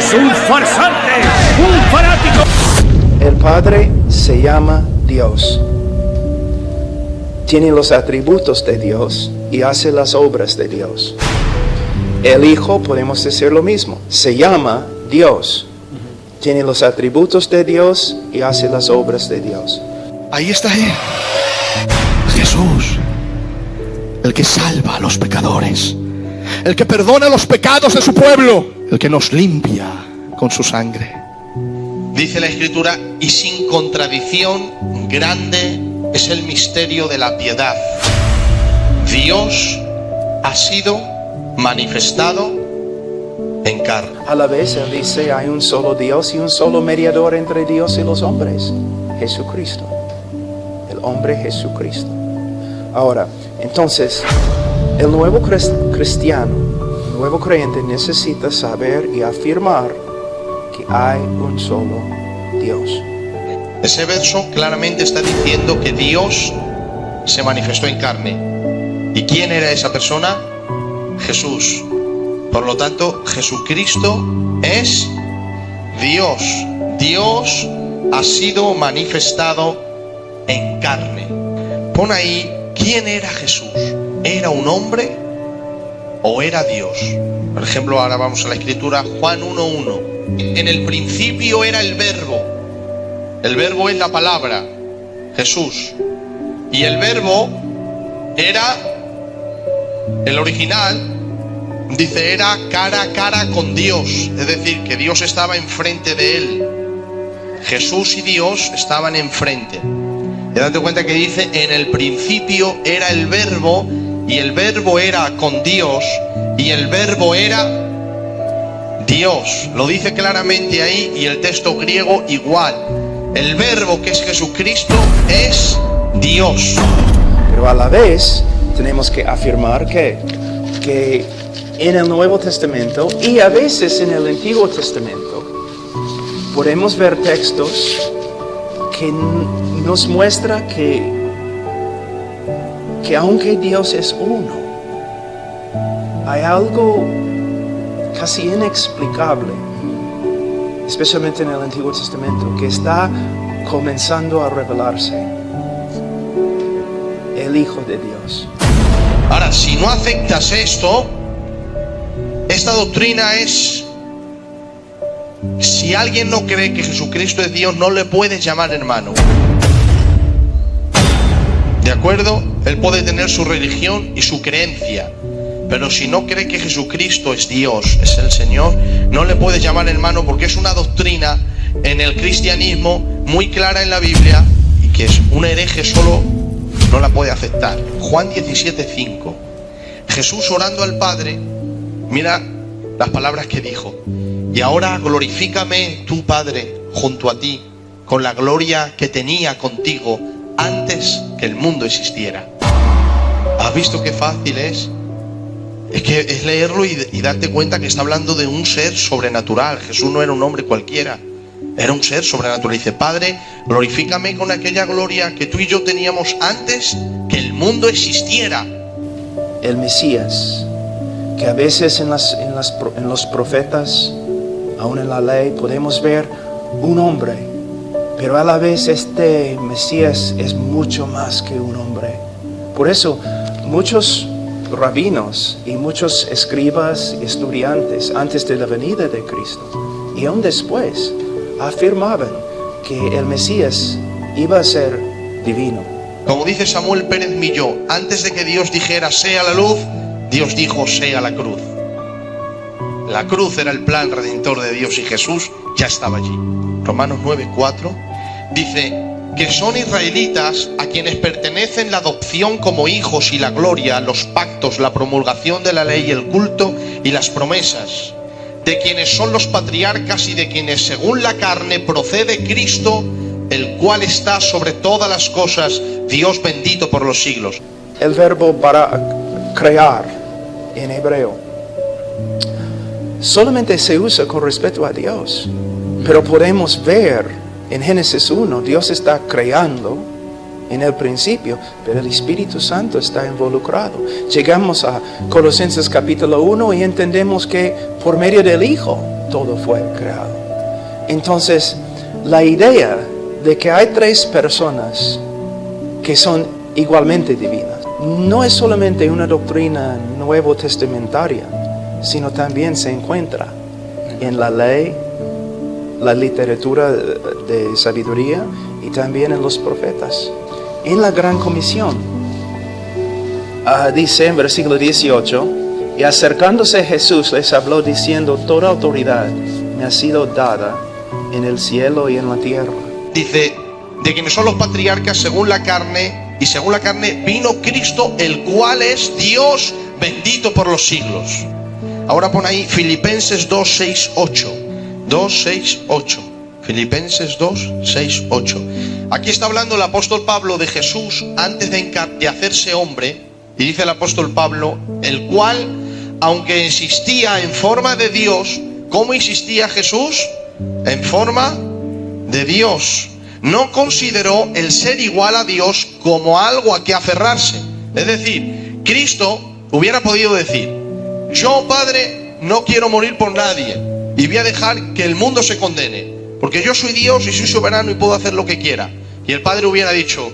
¡Es un farsante! ¡Un fanático! El Padre se llama Dios. Tiene los atributos de Dios y hace las obras de Dios. El Hijo, podemos decir lo mismo, se llama Dios. Tiene los atributos de Dios y hace las obras de Dios. Ahí está Él, Jesús, el que salva a los pecadores, el que perdona los pecados de su pueblo, el que nos limpia con su sangre. Dice la Escritura, y sin contradicción grande es el misterio de la piedad. Dios ha sido manifestado en carne. A la vez Él dice, hay un solo Dios y un solo mediador entre Dios y los hombres, Jesucristo. El hombre Jesucristo. Ahora, entonces, el nuevo cristiano, el nuevo creyente necesita saber y afirmar que hay un solo Dios. Ese verso claramente está diciendo que Dios se manifestó en carne. ¿Y quién era esa persona? Jesús. Por lo tanto, Jesucristo es Dios. Dios ha sido manifestado en carne. Pon ahí, ¿quién era Jesús? ¿Era un hombre o era Dios? Por ejemplo, ahora vamos a la Escritura, Juan 1:1. En el principio era el Verbo. El Verbo es la palabra, Jesús. Y el Verbo era, el original, dice, era cara a cara con Dios. Es decir, que Dios estaba enfrente de él. Jesús y Dios estaban enfrente. Y date cuenta que dice, en el principio era el Verbo, y el Verbo era con Dios, y el Verbo era Dios. Lo dice claramente ahí, y el texto griego igual. El Verbo, que es Jesucristo, es Dios. Pero a la vez tenemos que afirmar que en el Nuevo Testamento y a veces en el Antiguo Testamento podemos ver textos que nos muestra que aunque Dios es uno, hay algo casi inexplicable, especialmente en el Antiguo Testamento, que está comenzando a revelarse: el Hijo de Dios. Ahora, si no aceptas esto, esta doctrina es: si alguien no cree que Jesucristo es Dios, no le puedes llamar hermano. ¿De acuerdo? Él puede tener su religión y su creencia, pero si no cree que Jesucristo es Dios, es el Señor, no le puedes llamar hermano, porque es una doctrina en el cristianismo muy clara en la Biblia, y que es un hereje solo no la puede aceptar. Juan 17:5. Jesús orando al Padre, mira las palabras que dijo: y ahora glorifícame tú, Padre, junto a ti, con la gloria que tenía contigo antes que el mundo existiera. ¿Has visto qué fácil es? Es que es leerlo y darte cuenta que está hablando de un ser sobrenatural. Jesús no era un hombre cualquiera, era un ser sobrenatural. Dice: Padre, glorifícame con aquella gloria que tú y yo teníamos antes que el mundo existiera. El Mesías, que a veces en los profetas, aún en la ley, podemos ver un hombre, pero a la vez este Mesías es mucho más que un hombre. Por eso muchos rabinos y muchos escribas y estudiantes antes de la venida de Cristo y aún después afirmaban que el Mesías iba a ser divino. Como dice Samuel Pérez Milló, antes de que Dios dijera sea la luz, Dios dijo sea la cruz. La cruz era el plan redentor de Dios y Jesús ya estaba allí. Romanos 9:4 dice que son israelitas a quienes pertenecen la adopción como hijos y la gloria, los pactos, la promulgación de la ley, el culto y las promesas, de quienes son los patriarcas y de quienes según la carne procede Cristo, el cual está sobre todas las cosas, Dios bendito por los siglos. El verbo para crear en hebreo solamente se usa con respecto a Dios, pero podemos ver en Génesis 1, Dios está creando en el principio, pero el Espíritu Santo está involucrado. Llegamos a Colosenses capítulo 1 y entendemos que por medio del Hijo todo fue creado. Entonces, la idea de que hay tres personas que son igualmente divinas no es solamente una doctrina nuevo testamentaria, sino también se encuentra en la ley, la literatura de sabiduría y también en los profetas. En la Gran Comisión, dice en versículo 18, y acercándose Jesús les habló diciendo: toda autoridad me ha sido dada en el cielo y en la tierra. Dice, de quienes son los patriarcas según la carne, y según la carne vino Cristo, el cual es Dios bendito por los siglos. Ahora pon ahí Filipenses 2, 6, 8. 2, 6, 8. Filipenses 2, 6, 8. Aquí está hablando el apóstol Pablo de Jesús antes de hacerse hombre. Y dice el apóstol Pablo, el cual, aunque existía en forma de Dios, ¿cómo existía Jesús? En forma de Dios. No consideró el ser igual a Dios como algo a que aferrarse. Es decir, Cristo hubiera podido decir: yo, Padre, no quiero morir por nadie y voy a dejar que el mundo se condene, porque yo soy Dios y soy soberano y puedo hacer lo que quiera. Y el Padre hubiera dicho: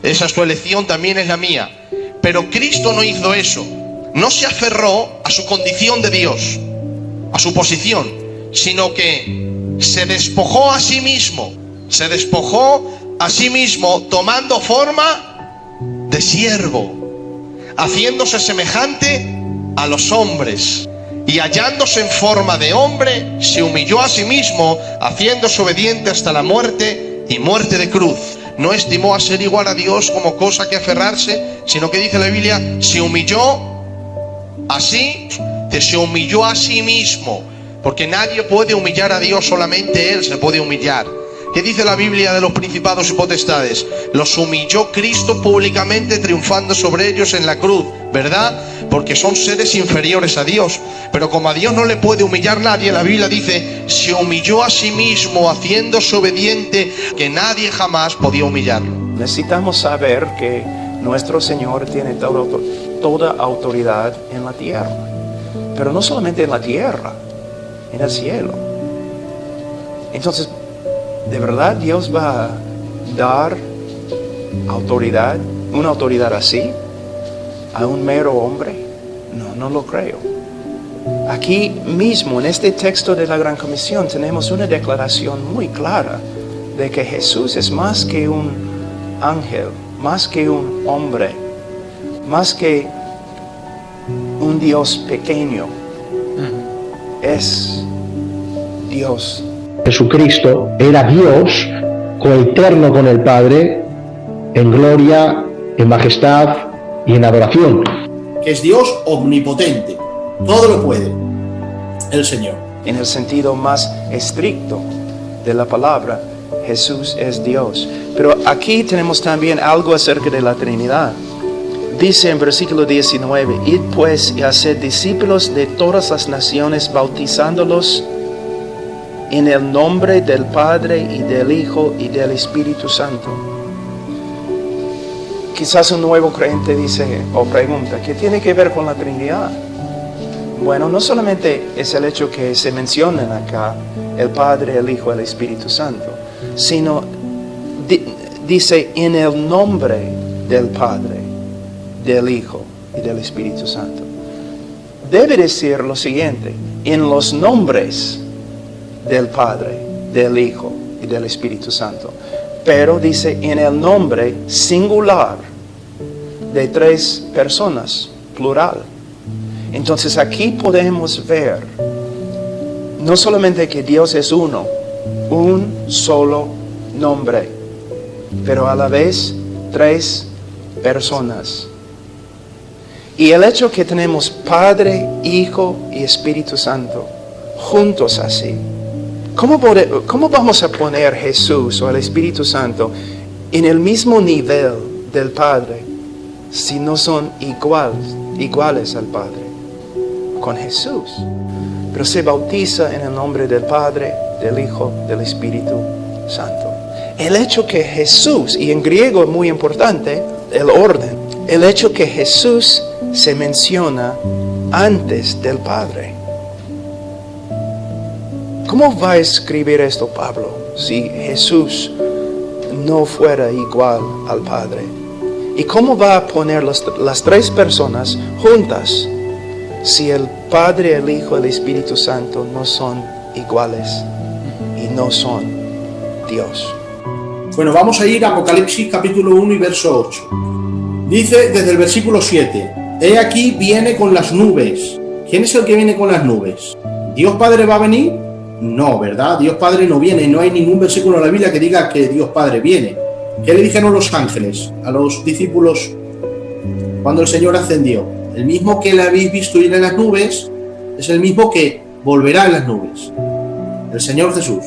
esa es tu elección, también es la mía. Pero Cristo no hizo eso. No se aferró a su condición de Dios, a su posición, sino que se despojó a sí mismo. Se despojó a sí mismo tomando forma de siervo, haciéndose semejante a los hombres. Y hallándose en forma de hombre, se humilló a sí mismo, haciéndose obediente hasta la muerte y muerte de cruz. No estimó a ser igual a Dios como cosa que aferrarse, sino que dice la Biblia, se humilló así, se humilló a sí mismo, porque nadie puede humillar a Dios, solamente Él se puede humillar. ¿Qué dice la Biblia de los principados y potestades? Los humilló Cristo públicamente, triunfando sobre ellos en la cruz, ¿verdad? Porque son seres inferiores a Dios. Pero como a Dios no le puede humillar nadie, la Biblia dice, se humilló a sí mismo, haciéndose obediente, que nadie jamás podía humillarlo. Necesitamos saber que nuestro Señor tiene toda autoridad en la tierra. Pero no solamente en la tierra, en el cielo. Entonces, ¿de verdad Dios va a dar autoridad, una autoridad así, a un mero hombre? No lo creo. Aquí mismo, en este texto de la Gran Comisión, tenemos una declaración muy clara de que Jesús es más que un ángel, más que un hombre, más que un Dios pequeño. Es Dios. Jesucristo era Dios, coeterno con el Padre, en gloria, en majestad y en adoración. Que es Dios omnipotente, todo lo puede, el Señor. En el sentido más estricto de la palabra, Jesús es Dios. Pero aquí tenemos también algo acerca de la Trinidad. Dice en versículo 19, id pues y haced discípulos de todas las naciones, bautizándolos en el nombre del Padre y del Hijo y del Espíritu Santo. Quizás un nuevo creyente dice o pregunta, ¿qué tiene que ver con la Trinidad? Bueno, no solamente es el hecho que se mencionan acá el Padre, el Hijo y el Espíritu Santo, sino dice en el nombre del Padre, del Hijo y del Espíritu Santo. Debe decir lo siguiente, en los nombres del Padre, del Hijo y del Espíritu Santo. Pero dice en el nombre singular de tres personas, plural. Entonces aquí podemos ver no solamente que Dios es uno, un solo nombre, pero a la vez tres personas. Y el hecho que tenemos Padre, Hijo y Espíritu Santo juntos así, ¿cómo vamos a poner Jesús o el Espíritu Santo en el mismo nivel del Padre si no son iguales al Padre? Con Jesús. Pero se bautiza en el nombre del Padre, del Hijo, del Espíritu Santo. El hecho que Jesús, y en griego es muy importante el orden, el hecho que Jesús se menciona antes del Padre. ¿Cómo va a escribir esto Pablo si Jesús no fuera igual al Padre? ¿Y cómo va a poner las tres personas juntas si el Padre, el Hijo y el Espíritu Santo no son iguales y no son Dios? Bueno, vamos a ir a Apocalipsis capítulo 1 y verso 8. Dice desde el versículo 7: He aquí viene con las nubes. ¿Quién es el que viene con las nubes? ¿Dios Padre va a venir? No, ¿verdad? Dios Padre no viene. No hay ningún versículo en la Biblia que diga que Dios Padre viene. ¿Qué le dijeron los ángeles a los discípulos cuando el Señor ascendió? El mismo que le habéis visto ir en las nubes es el mismo que volverá en las nubes. El Señor Jesús.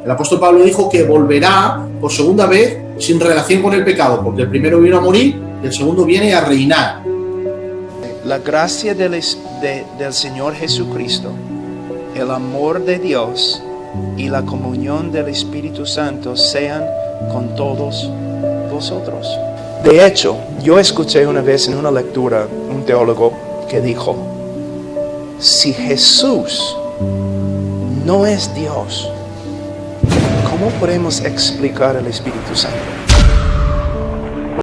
El apóstol Pablo dijo que volverá por segunda vez sin relación con el pecado, porque el primero vino a morir y el segundo viene a reinar. La gracia del Señor Jesucristo, el amor de Dios y la comunión del Espíritu Santo sean con todos vosotros. De hecho, yo escuché una vez en una lectura un teólogo que dijo: si Jesús no es Dios, ¿cómo podemos explicar el Espíritu Santo?